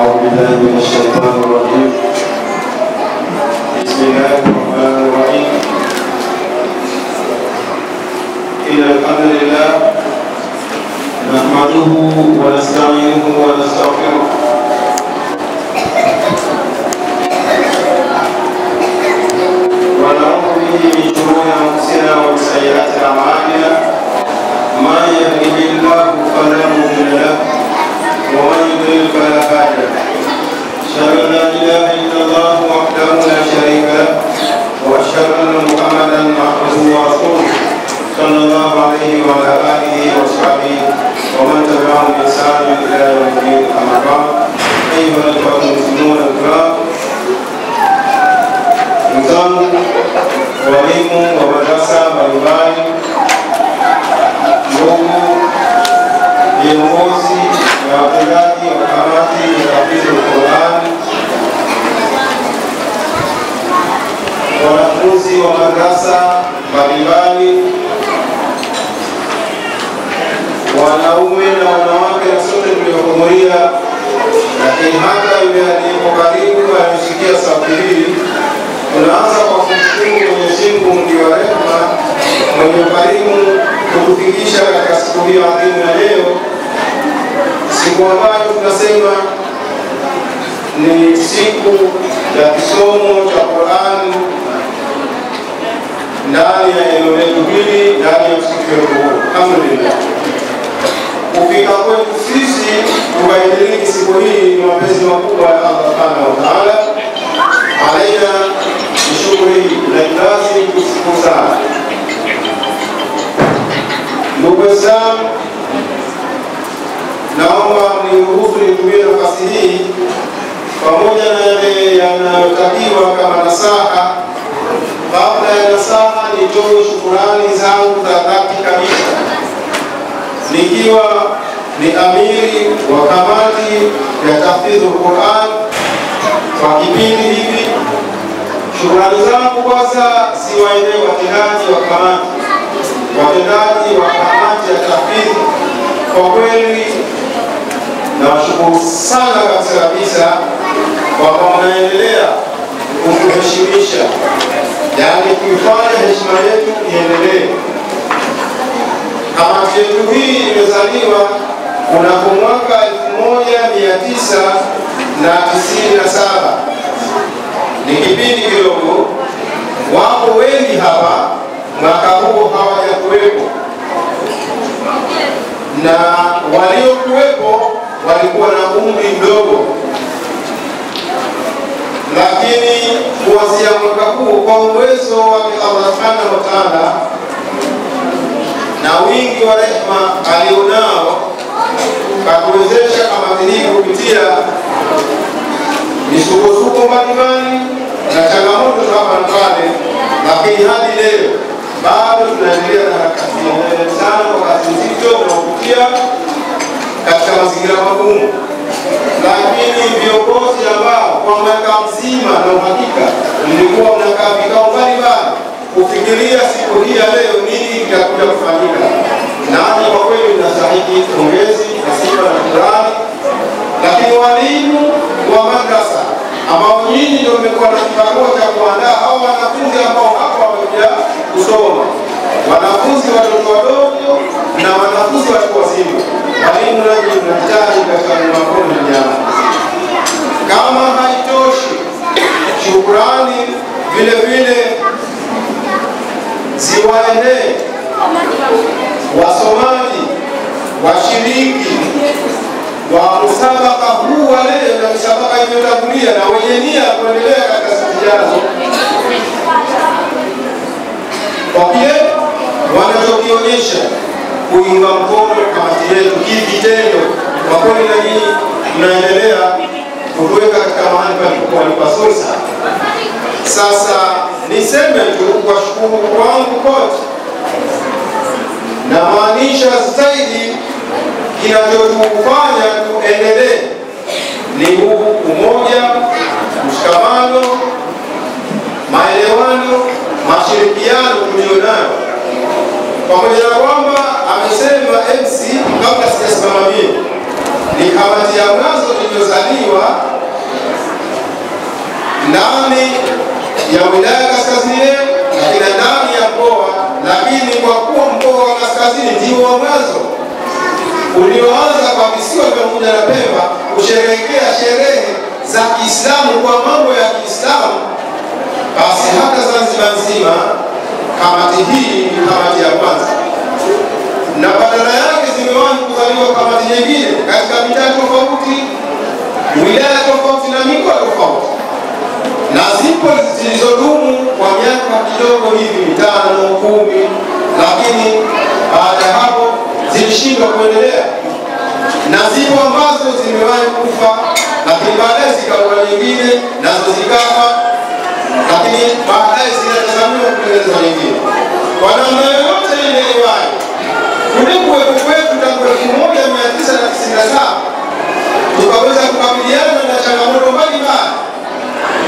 أعوذ بالله من الشيطان الرجيم. بسم الله الرحمن الرحيم. إن الحمد لله نحمده ونستعينه ونستغفره ونعوذ به من شرور أنفسنا ومن سيئات أعمالنا. من يهده الله فلا مضل له ومن يضلل فلا هادي له. أشهد أن لا إله إلا الله وحده لا شريك له وأشهد أن محمدا عبده ورسوله صلى الله عليه وعلى آله وصحبه ومن تبعهم بإحسان إلى يوم الدين. أما بعد، أيها الإخوة المسلمون الكرام، ndugu walimu wa madrasa mbalimbali, ndugu viongozi na watendaji wa kamati ya tahfidhi Qur'an, wanafunzi wa madrasa mbalimbali, wanaume na wanawake na sote tuliohudhuria, lakini hata yule aliyepo karibu anasikia sauti hii, tunaanza kwa kumshukuru Mwenyezi Mungu mwingi wa rehema, mwenye ukarimu kutufikisha katika siku hiyo adhimu ya leo, siku ambayo tunasema ni siku ya kisomo cha Qur'an ndani ya eneo letu hili, ndani ya msikiti huu. Alhamdulillah, kufika kwetu sisi tukaidiriki siku hii ni mapenzi makubwa ya Allah Subhanahu wa Ta'ala. Alaina shughuli na kazi kushukuru sana. Ndugu zangu, naomba niruhusu nitumie nafasi hii pamoja na yale yanayotakiwa kama nasaha. Kabla ya nasaha, nitoe shukurani zangu za dhati kabisa, nikiwa ni amiri wa kamati ya tahfidhi Qur'an kwa kipindi hivi. Shukrani zangu kwanza siwaendee watendaji wa kamati ya tahfidhi. Kwa kweli nawashukuru sana kabisa kwa mnaendelea kutuheshimisha, yaani kuifanya heshima yetu iendelee. Kamati yetu hii imezaliwa kunako mwaka 1997. Ni kipindi kidogo, wapo wengi hapa mwaka huo hawajakuwepo, na waliokuwepo walikuwa na umri mdogo, lakini kuanzia mwaka huo kwa uwezo wa Allah Subhanahu wa Ta'ala na wingi wa rehema alionao, katuwezesha kamati hii kupitia misukosuko mbalimbali na changamoto za hapa na pale, lakini hadi leo bado tunaendelea na harakati sana kwa kazi nzito tunaopitia katika mazingira magumu. Lakini viongozi ambao kwa mwaka mzima na uhakika mlikuwa mnakaa vikao mbalimbali kufikiria siku hii ya leo nini kitakuja kufanyika, nani kwa kweli mnastahili pongezi na sifa na shukrani. Lakini walimu wa madrasa ambao nyinyi ndio mmekuwa na kibarua cha kuandaa hao wanafunzi ambao hapa wamekuja kusoma, wanafunzi watoto wadogo na wanafunzi watu wazima, walimu nanyi mnahitaji katika mkono na nyama. Kama haitoshi, shukrani vile vile ziwaendee wasomaji, washiriki wa musabaka huu wa leo na musabaka iliyotangulia na wenye nia kuendelea katika siku zijazo, kwa kile wanachokionyesha kuunga mkono kamati yetu kivitendo. Kwa kweli na nyinyi mnaendelea kutuweka katika mahali pazuri sana. Sasa niseme tu kwa shukuru kwangu kote, na maanisha zaidi kinachotufanya tuendelee ni huu umoja, mshikamano, maelewano, mashirikiano tulionayo. Pamoja na kwamba amesema MC kabla sijasimama mimi, ni kamati ya mwanzo iliyozaliwa ndani ya wilaya Kaskazini na ndani ya mkoa, lakini kwa kuwa mkoa wa Kaskazini ndio wa mwanzo ulioanza kwa visiwa vya Unguja na Pemba kusherehekea sherehe za Kiislamu kwa mambo ya Kiislamu, basi hata Zanzibar nzima kamati hii ni kamati ya kwanza, na badala yake zimewahi kuzaliwa kamati nyingine katika mitaa tofauti, wilaya tofauti na mikoa tofauti, na zipo zilizodumu kwa miaka kidogo hivi 5, 10, lakini baada ya hapo zilishindwa kuendelea, na zipo ambazo zimewahi kufa, lakini baadaye zikawa nyingine nazo zikafa, lakini baadaye zinatazamiwa kutengenezwa nyingine. Kwa namna yoyote ile iwayo, kule kuwepo kwetu tangu 1997 tukaweza kukabiliana na changamoto mbalimbali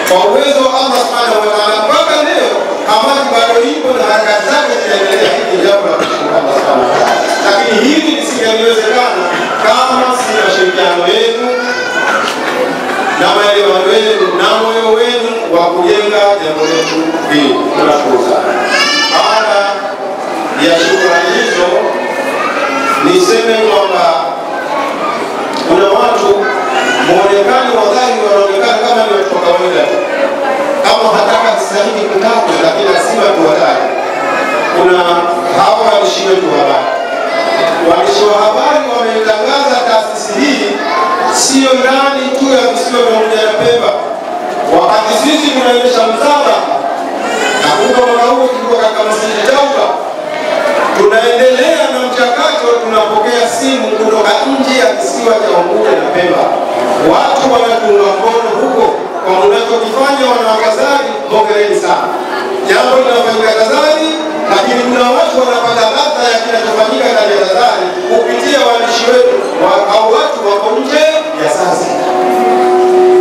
kwa uwezo wa Allah Subhanahu wa Ta'ala. Mpaka leo kamati bado ipo na harakati zake zinaendelea. Hili jambo la kushukuru Allah Subhanahu wa Ta'ala, lakini hili lisingewezekana kama si mashirikiano yenu na maelewano yenu na moyo wenu wa kujenga jambo letu hili. Tunashukuru sana. Baada ya shukrani hizo, niseme kwamba kuna watu muonekano wa dhahiri wanaonekana kama ni watu wa kawaida, kama hataka stahili kutaja, lakini lazima tuwataje. Kuna hawa waandishi wetu wa habari. Waandishi wa habari wametangaza taasisi hii sio ndani tu ya visiwa vya Unguja na Pemba, wakati sisi tunaendesha msafara na kutoka mwaka huu tulikuwa katika Masjid Tauba, tunaendelea na mchakato, tunapokea simu kutoka nje ya kisiwa cha Unguja na Pemba. Watu wanatunga mkono huko kwa mnachokifanya wanawakazari, hongereni sana. Jambo linafanyika Tazari, lakini kuna watu wanapata ladha ya kinachofanyika ndani ya Tazari kupitia waandishi wetu au watu wako nje ya sasa.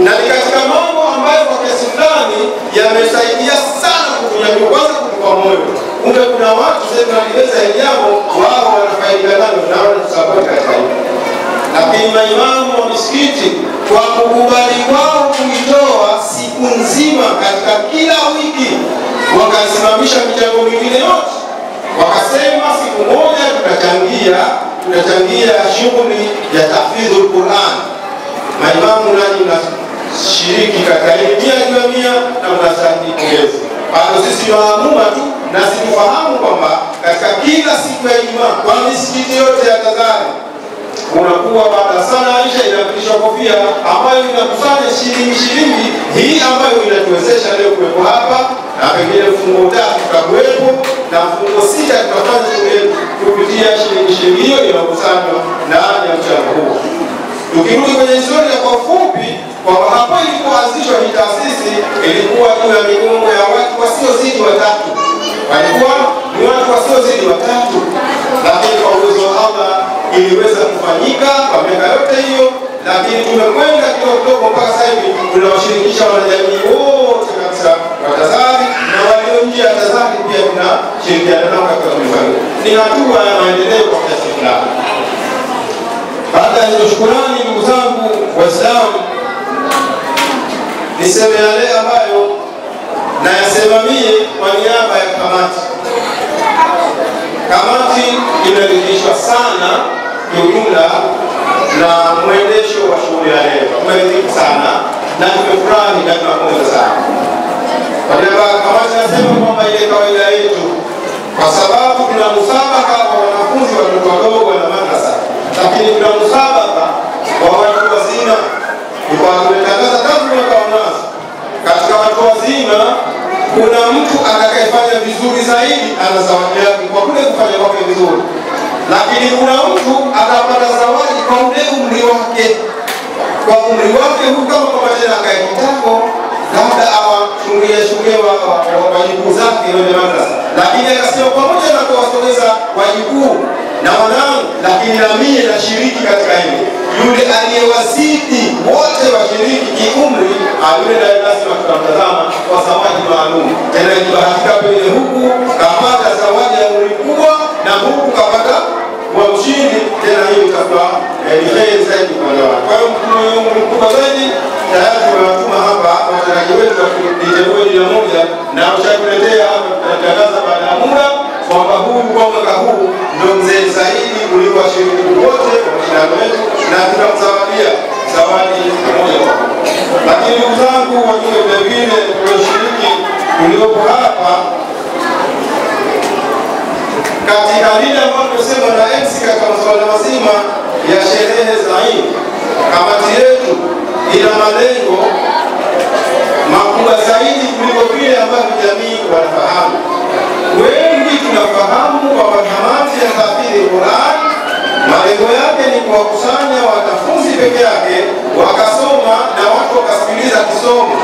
Na ni katika mambo ambayo kwa kiasi fulani yamesaidia sana kutunyanyua, kwanza kutupa moyo. Kumbe kuna watu sasa wanaleza jambo wao wanafaidika nalo na wanatusapoti katika hilo. Lakini maimamu wa misikiti kwa kukubali kwao kuitoa siku nzima katika kila wiki, wakasimamisha michango mingine yote, wakasema siku moja tutachangia shughuli ya tahfidhul Qur'an. Maimamu nanyi mnashiriki katika hili 100% na mnastahili pongezi. Bado sisi maamuma tu na sifahamu kwamba katika kila siku ya Ijumaa kwa misikiti yote ya Tazari unakuwa baada sana Aisha inapitishwa kofia ambayo inakusanya shilingi hii ambayo inatuwezesha leo kuwepo hapa, na pengine mfungo 3 tutakuwepo na mfungo 6 tutafanya shughuli kupitia shilingi hiyo inakusanywa ndani ya mchango huo. Tukirudi kwenye historia kwa ufupi, kwa hapo ilipoanzishwa hii taasisi ilikuwa juu ya migongo ya watu wasiozidi 3. Walikuwa ni watu wasiozidi 3, lakini kwa uwezo wa Allah iliweza kufanyika kwa miaka yote hiyo, lakini tumekwenda kidogo mpaka sasa hivi tunawashirikisha wanajamii wote kabisa wa Tazari na walio nje ya Tazari pia tunashirikiana nao katika kufanya. Ni hatua ya maendeleo kwa kiasi fulani. Baada ya shukrani, ndugu zangu Waislamu, niseme yale ambayo nayasimamie kwa niaba ya kamati. Kamati imeridhishwa sana kiujumla na mwendesho wa shughuli ya leo. Tumeridhika sana na tumefurahi na tunapongeza sana. Kwa niaba ya kamati nasema kwamba ile kawaida yetu, kwa sababu tuna musabaka wa wanafunzi watoto wadogo na madrasa, lakini tuna musabaka wa watu wazima. Kwa tumetangaza tangu mwaka wa mwanzo, katika watu wazima kuna mtu atakayefanya vizuri zaidi ana zawadi yake kwa kule kufanya kwake vizuri, lakini kuna mtu atapata zawadi kwa ule umri wake. Kwa umri wake huu, kama kwa majina akae kitako, labda awachungie wajibu zake wende madrasa, lakini akasema pamoja na kuwasogeza wajibu na wanangu, lakini na mimi nashiriki katika hili. Yule aliyewazidi wote washiriki kiumri, yule ndiye lazima tutamtazama kwa zawadi maalum. Tena ikibahatika pale huku kapata zawadi ya umri kubwa na huku kapata wa mshindi, tena na hiyo itakuwa ni heri zaidi kwa wao. Kwa hiyo mkutano mkubwa zaidi tayari tumewatuma hapa watendaji wetu wa Jamhuri ya moja na ushakuletea hapa tunatangaza baada ya muda kwamba kwa mwaka huu ndio mzee zaidi kuliko washiriki wote wa mashindano yetu na tutamzawadia zawadi moja. Lakini ndugu zangu wengine vile tulioshiriki tuliopo hapa katika lile ambalo tumesema na MC katika masuala mazima ya sherehe za Eid, kamati yetu ina malengo makubwa zaidi kuliko vile ambavyo jamii wanafahamu. Wengi tunafahamu kwamba kamati ya tahfidhi Qur'an malengo yake ni kuwakusanya wanafunzi peke yake wakasoma na watu wakasikiliza kisomo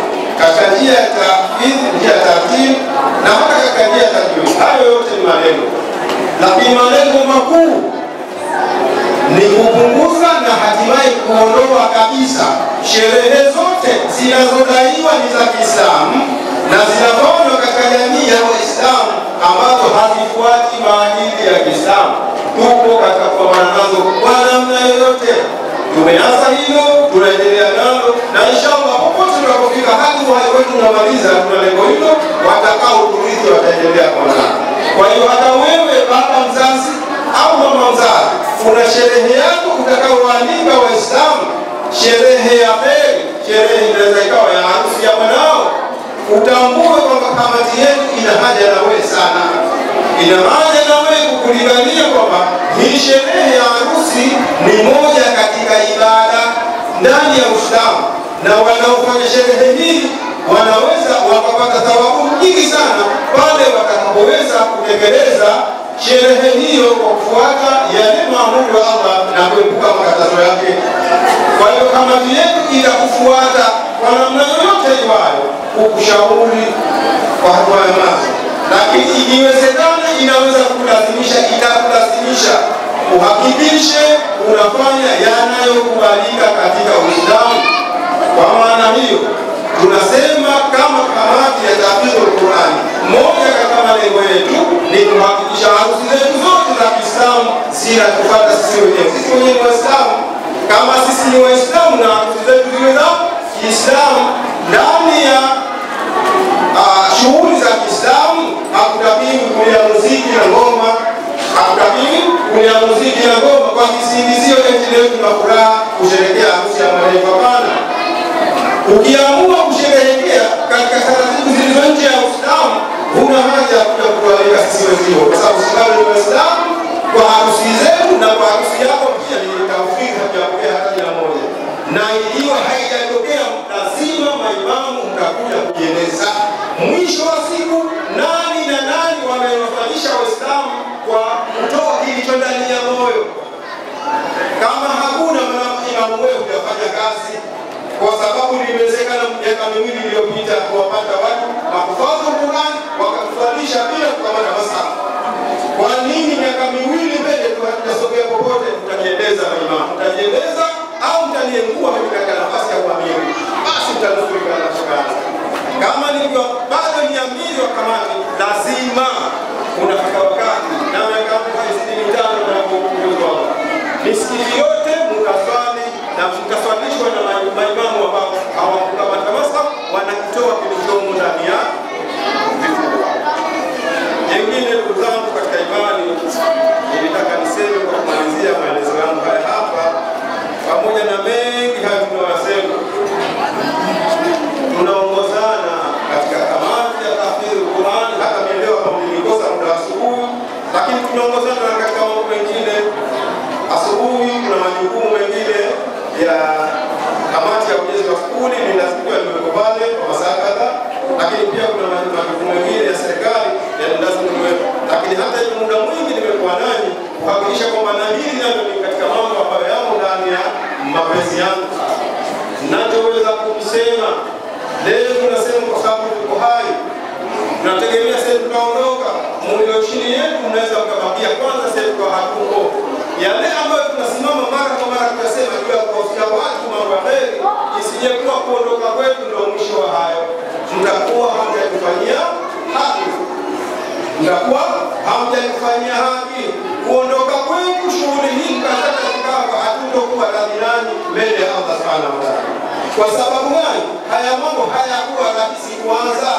katika njia ya tahfidhi, njia ya taratibu na hata katika njia ya tajwid. Hayo yote ni malengo, lakini malengo makuu ni kupunguza na hatimaye kuondoa kabisa sherehe zote zinazodaiwa ni za Kiislamu na zinafanywa katika jamii ya Waislamu ambazo hazifuati maadili ya Kiislamu. Tuko katika kupambana nazo kwa namna yoyote. Tumeanza hilo, tunaendelea nalo na inshallah popote tunapofika hadi uhai wetu unamaliza, tuna lengo hilo, watakao turithi wataendelea kwa nalo. Kwa hiyo hata wewe baba mzazi au mama mzazi, kuna sherehe yako utakaoalika Waislamu, sherehe ya heri, sherehe inaweza ikawa ya harusi ya mwanao, utambue kwamba kamati yetu ina haja na wewe sana. Ina haja na wewe kukulingania kwamba hii sherehe ya harusi ni moja katika ibada ndani ya Uislamu, na wanaofanya sherehe hii wanaweza wakapata thawabu nyingi sana pale watakapoweza kutekeleza sherehe hiyo kwa kufuata yale maamuru ya Allah na kuepuka makatazo yake. Kwa hiyo kamati yetu itakufuata kwa namna yoyote iwayo kukushauri kwa hatua ya mwanzo, lakini ikiwezekana inaweza kukulazimisha, itakulazimisha uhakikishe unafanya yanayokubalika katika Uislamu. Kwa maana hiyo tunasema kama kamati ya tahfidhul Qur'an, moja katika malengo yetu ni kuhakikisha harusi zetu zote za Kiislamu zinatufuata sisi wenyewe. Sisi wenyewe ni Waislamu, kama sisi ni Waislamu na harusi zetu ziwe za Kiislamu ndani ya shughuli za Kiislamu, hakutakiwi kulia muziki na ngoma, hakutakiwi kulia muziki na ngoma kwa kisingizio eti leo tuna furaha kusherehekea harusi ya mwalimu. Hapana. Ukiamua kusherehekea katika taratibu zilizo nje ya Uislamu, huna haja ya kuja kualika sisi wenzio, kwa sababu Uislamu ni Uislamu. Kwa harusi zetu na kwa harusi yako pia ni taufiki hakujapokea hata jina moja, na ikiwa haijatokea lazima maimamu mtakuja kujieleza mwisho wa siku nani na nani wamewafanisha Waislamu kwa kutoa kilicho ndani ya moyo. Kama hakuna imamu wewe hujafanya kazi, kwa sababu limewezekana miaka miwili iliyopita kuwapata watu makufaza Qur'an wakatufundisha bila kukamata masafa. Kwa nini miaka miwili mbele tunasogea popote? Tutajieleza maimamu, tutajieleza au mtaniengua mimi katika nafasi ya kuamiri, basi mtanusurika na shukana. Kama nilivyo bado ni amiri wa kamati, lazima unafika wakati na miaka 65 tunapokuwa misikiti yote mkaswali na mkaswalishwa na maimamu ambao hawakukamata masafa, wanakitoa kilichomo ndani ya vifua. Jengine ndugu zangu katika imani, nilitaka niseme kwa kumalizia maelezo yangu haya hapa, pamoja na mengi hayo tunayosema, tunaongozana katika kamati ya tahfidhul Qur'an. Hata leo kama nilikosa muda asubuhi, lakini tunaongozana katika mambo mengine. Asubuhi kuna majukumu mengine ya kamati ya ujenzi wa skuli, ni lazima niweko pale kwa masaa kadhaa, lakini pia kuna majukumu mengine ya serikali ya lazima niwepo. Lakini hata hiyo muda mwingi nimekuwa nani kuhakikisha kwamba na hili nalo ni katika mambo ambayo yamo ndani ya mapenzi yangu. Ninachoweza kusema leo, tunasema kwa sababu tuko hai, tunategemea sasa tutaondoka, mlio chini yetu mnaweza mkabakia kwanza, sasa kwa hatuko yale ambayo tunasimama mara kwa mara tunasema juu ya kuwafikia watu mambo ya heri, isije kuwa kuondoka kwetu ndio mwisho wa hayo. Mtakuwa hamjakufanyia haki, mtakuwa hamjakufanyia haki. Kuondoka kwetu shughuli hii mkataka Subhanahu wa Ta'ala. Kwa sababu gani? Haya mambo hayakuwa rahisi kuanza.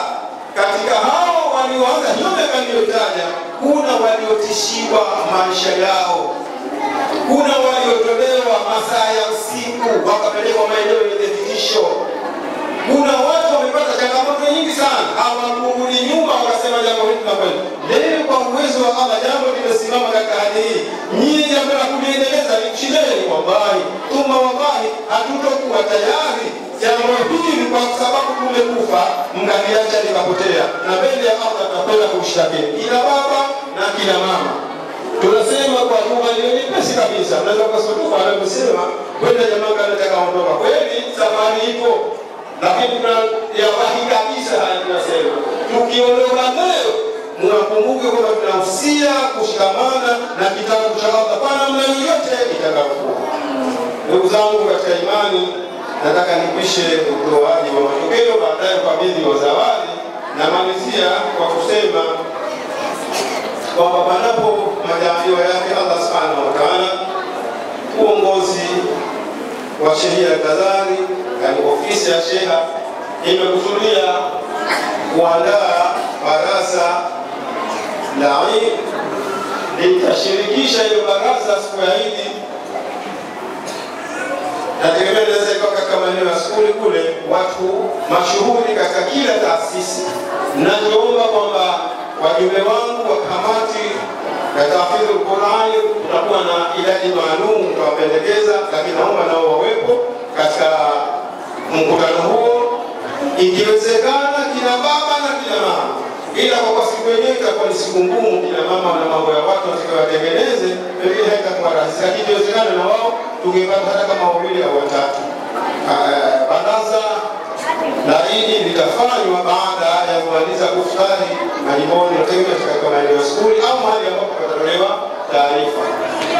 Katika hao walioanza hiyo miaka niliyotaja, kuna waliotishiwa maisha yao, kuna waliotolewa masaa ya usiku wakapelekwa maeneo yenye vitisho, kuna watu wamepata changamoto nyingi sana, hawakurudi nyuma wakasema jambo hili tunafanya. Leo kwa uwezo wa Allah jambo limesimama katika hali hii. Nyinyi jambo la kuliendeleza lichileni, wallahi tuma wallahi hatutokuwa tayari jambo hili kwa sababu tumekufa mkaliacha likapotea, na mbele ya Allah tutakwenda kumshtaki kila baba na kila mama. Tunasema kwa lugha ile nyepesi kabisa, unaweza kusotoka anaposema kwenda jamaa anataka ondoka, kweli safari ipo, lakini kuna ya wahi kabisa. Haya tunasema tukiondoka leo, mwakumbuke kwamba tunahusia kushikamana na kitabu cha Allah kwa namna yoyote itakayokuwa. Ndugu zangu katika imani, nataka nikwishe utoaji wa matokeo, baadaye ukabidhi wa zawadi, na malizia kwa kusema kwamba panapo majaliwa yake Allah Subhanahu wa Ta'ala, uongozi wa shehia Tazari, yani ofisi ya sheha, imekusudia kuandaa baraza la Eid, litashirikisha hiyo baraza siku ya Eid. Nategemea naweza ikawa katika maeneo ya skuli kule, watu mashuhuri katika kila taasisi. Naomba kwamba wajumbe wangu wa kamati ya tahfidhul Qur'ani, tutakuwa na idadi maalum tutawapendekeza, lakini naomba nao wawepo katika mkutano huo, ikiwezekana kina baba na kina mama, ila kwa siku yenyewe itakuwa ni siku ngumu, kina mama na mambo ya watu watakayowatengeneze, pengine haitakuwa rahisi, lakini ikiwezekana na wao tungepata hata kama wawili au watatu. Baraza la Eid litafanywa baada ya kumaliza kufutari majimboni, nategemea katika maeneo ya skuli au mahali ambapo patatolewa taarifa.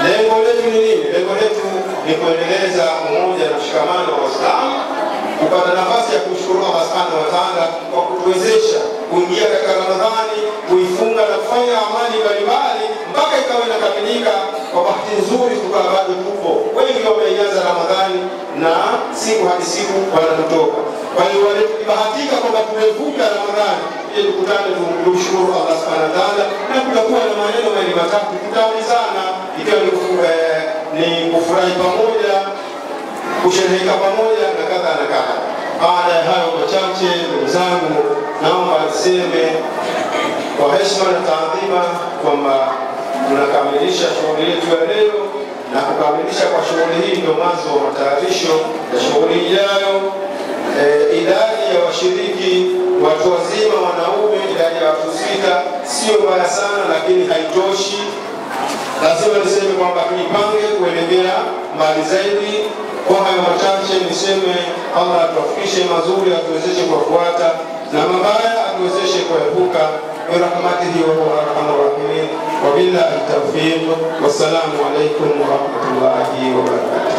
Lengo letu ni nini? Lengo letu ni kuendeleza umoja na mshikamano wa Waislamu, kupata nafasi ya kushukuru Allah Subhanahu wa Ta'ala kwa kutuwezesha kuingia katika Ramadhani, kuifunga na kufanya amali mbalimbali mpaka ikawa inakamilika. Kwa bahati nzuri tukawa bado tupo wengi, wameianza Ramadhani na siku hadi siku wanatoka. Kwa hiyo wale tukibahatika kwamba tumevuka Ramadhani, ili tukutane tumshukuru Allah Subhanahu wa Ta'ala, na tutakuwa na maneno mawili matatu tutaulizana, ikiwa ni kufurahi pamoja, kushereheka pamoja na kadha na kadha. Baada ya hayo machache, ndugu zangu, naomba niseme kwa heshima na taadhima kwamba tunakamilisha shughuli yetu ya leo, na kukamilisha kwa shughuli hii ndio mwanzo wa matayarisho ya shughuli ijayo. Idadi ya washiriki, watu wazima wanaume, idadi ya watu 6 sio mbaya sana, lakini haitoshi. Lazima niseme kwamba tujipange kuelekea mbali zaidi. Kwa hayo machache niseme Allah atufikishe mazuri, atuwezeshe kufuata, na mabaya atuwezeshe kuepuka, birahmatihi wa huwa arhamur rahimin. Wa billahi tawfiq. Wassalamu alaykum wa rahmatullahi wa barakatuh.